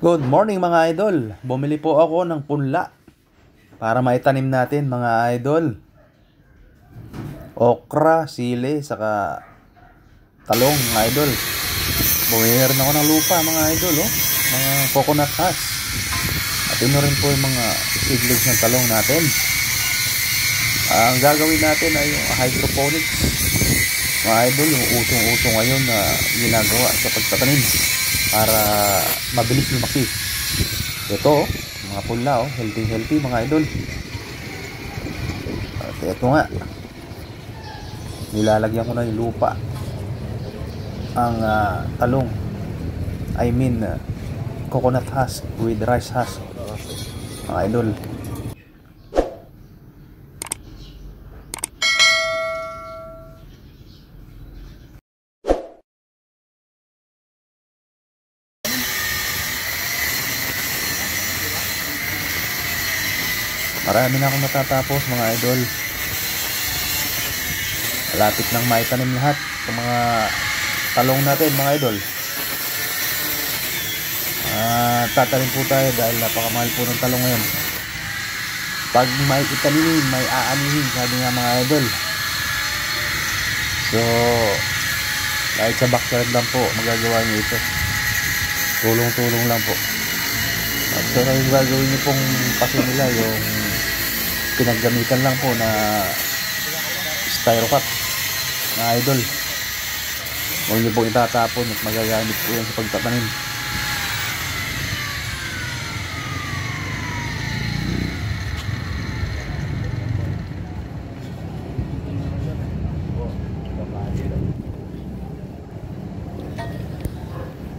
Good morning mga idol. Bumili po ako ng punla para maitanim natin mga idol. Okra, sili, saka talong mga idol. Bumili rin ako ng lupa mga idol, mga coconut husk. At ino rin po yung mga seedlings ng talong natin. Ang gagawin natin ay yung hydroponics. Mga idol, yung usong-uso ngayon na ginagawa sa pagtatanim para mabilis lumaki. Ito, mga punla, healthy mga idol. At ito nga, nilalagyan ko na yung lupa ang talong, coconut husk with rice husk mga idol. Marami na akong natatapos mga idol. Malapit nang maitanim lahat ng mga talong natin mga idol. Tatanim po tayo dahil napakamahal po ng talong ngayon. Pag may itanimin, may aanihin, sabi nga mga idol. So kahit sa backyard lang po magagawa nyo ito. Tulong-tulong lang po. At so yung gagawin nyo pong paso nila, yung pinaggamitan lang po na styro cup na idol. Huwag nyo pong itatapon at magagamit po yan sa pagtatanim.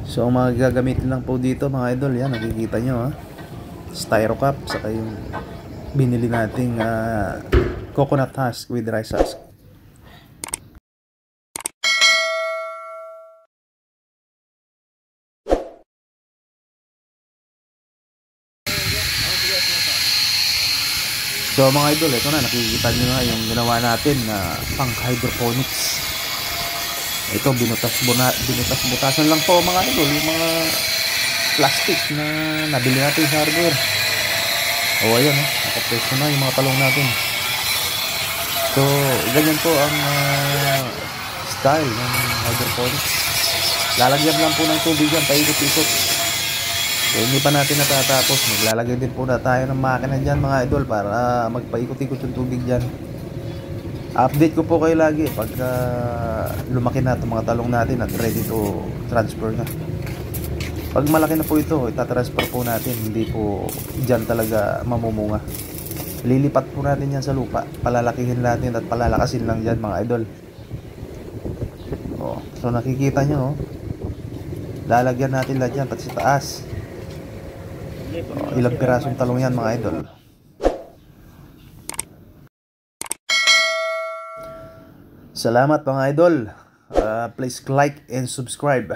So ang mga gagamitin lang po dito mga idol, yan nakikita nyo styro cup, saka yung binili nating coconut husk with rice husk. So mga idol, ito na, nakikita nyo na yung ginawa natin na pang hydroponics. Ito, binutas-butasan lang po mga idol, yung mga plastic na nabili natin sa hardware. O ayan, nakapresto na yung mga talong natin. So ganyan po ang style ng hydroponics. Lalagyan lang po ng tubig yan, paikot-ikot. So hindi pa natin natatapos, maglalagay din po na tayo ng makina dyan mga idol para magpaikot-ikot yung tubig dyan. Update ko po kayo lagi pagka lumaki na itong mga talong natin at ready to transfer na. Pag malaki na po ito, itatransfer po natin, hindi po dyan talaga mamumunga. Lilipat po natin yan sa lupa, palalakihin natin at palalakasin lang dyan mga idol. So nakikita nyo, lalagyan natin lahat yan pati sa taas. Ilang pirasong talong yan mga idol. Salamat mga idol. Please like and subscribe.